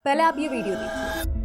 पहले आप ये वीडियो देखिए।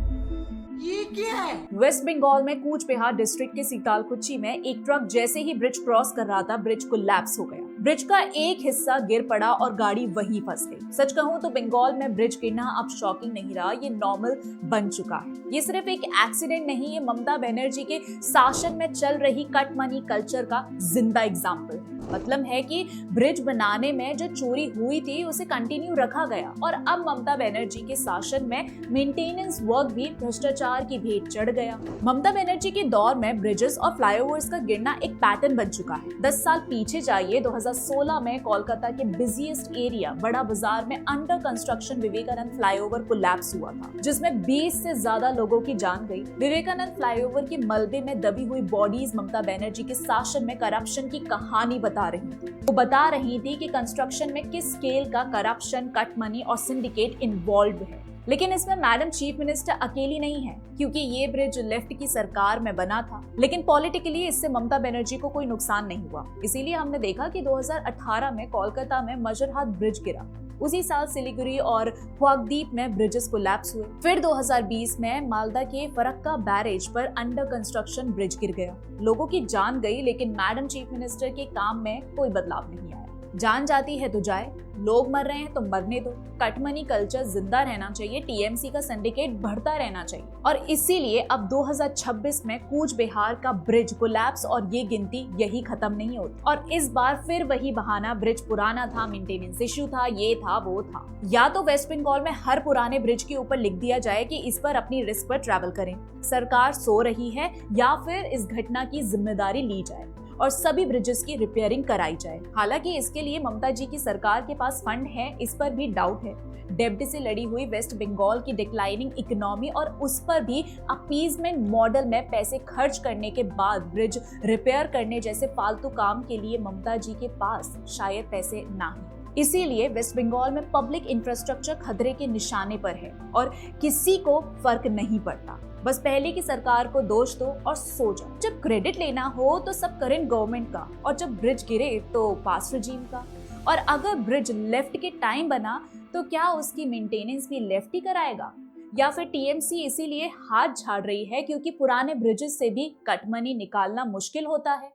ये क्या है? वेस्ट बंगाल में कूच बिहार डिस्ट्रिक्ट के सीतालकुची में एक ट्रक जैसे ही ब्रिज क्रॉस कर रहा था, ब्रिज कोलैप्स हो गया। ब्रिज का एक हिस्सा गिर पड़ा और गाड़ी वहीं फंस गई। सच कहूं तो बंगाल में ब्रिज गिरना अब शॉकिंग नहीं रहा, ये नॉर्मल बन चुका है। ये सिर्फ एक एक्सीडेंट नहीं, ये ममता बनर्जी के शासन में चल रही कट मनी कल्चर का जिंदा एग्जाम्पल है। मतलब है कि ब्रिज बनाने में जो चोरी हुई थी उसे कंटिन्यू रखा गया और अब ममता बनर्जी के शासन में मेंटेनेंस वर्क भी भ्रष्टाचार की भेंट चढ़ गया। ममता बनर्जी के दौर में ब्रिजेस और फ्लाईओवर्स का गिरना एक पैटर्न बन चुका है। 10 साल पीछे जाइए, 2016 में कोलकाता के बिजिएस्ट एरिया बड़ा बाजार में under construction Vivekananda flyover collapse हुआ था, जिसमें 20 से ज्यादा लोगों की जान गई। विवेकानंद फ्लाईओवर के मलबे में दबी हुई बॉडीज ममता बनर्जी के शासन में करप्शन की कहानी बता रही थी। वो बता रही थी कि कंस्ट्रक्शन में किस स्केल का करप्शन, कट मनी और सिंडिकेट इन्वॉल्व है। लेकिन इसमें मैडम चीफ मिनिस्टर अकेली नहीं है, क्योंकि ये ब्रिज लेफ्ट की सरकार में बना था। लेकिन पॉलिटिकली इससे ममता बनर्जी को कोई नुकसान नहीं हुआ। इसीलिए हमने देखा कि 2018 में कोलकाता में मजरहाट ब्रिज गिरा। उसी साल सिलीगुड़ी और ख्वागदीप में ब्रिजेस कोलैप्स हुए। फिर 2020 में मालदा के फरक्का बैरेज पर अंडर कंस्ट्रक्शन ब्रिज गिर गया। लोगों की जान गई, लेकिन मैडम चीफ मिनिस्टर के काम में कोई बदलाव नहीं आया। जान जाती है तो जाए, लोग मर रहे हैं तो मरने दो। कट मनी कल्चर जिंदा रहना चाहिए, टीएमसी का सिंडिकेट बढ़ता रहना चाहिए। और इसीलिए अब 2026 में कूच बिहार का ब्रिज कोलैप्स और ये गिनती यही खत्म नहीं होती। और इस बार फिर वही बहाना, ब्रिज पुराना था, मेंटेनेंस इश्यू था, ये था वो था। या तो वेस्ट बंगाल में हर पुराने ब्रिज के ऊपर लिख दिया जाए कि इस पर अपनी रिस्क पर ट्रैवल करें, सरकार सो रही है, या फिर इस घटना की जिम्मेदारी ली जाए और सभी ब्रिजेस की रिपेयरिंग कराई जाए। हालांकि इसके लिए ममता जी की सरकार के पास फंड है, इस पर भी डाउट है। डेब्ट से लड़ी हुई वेस्ट बंगाल की डिक्लाइनिंग इकोनॉमी और उस पर भी अपीजमेंट मॉडल में पैसे खर्च करने के बाद ब्रिज रिपेयर करने जैसे फालतू काम के लिए ममता जी के पास शायद पैसे ना हो। इसीलिए वेस्ट बंगाल में पब्लिक इंफ्रास्ट्रक्चर खतरे के निशाने पर है और किसी को फर्क नहीं पड़ता। बस पहले की सरकार को दोष दो और सो जाओ। जब क्रेडिट लेना हो तो सब करंट गवर्नमेंट का, और जब ब्रिज गिरे तो पास्ट रजीम का। और अगर ब्रिज लेफ्ट के टाइम बना तो क्या उसकी मेंटेनेंस भी लेफ्ट ही कराएगा? या फिर टीएमसी इसीलिए हाथ झाड़ रही है क्योंकि पुराने ब्रिजेस से भी कट मनी निकालना मुश्किल होता है?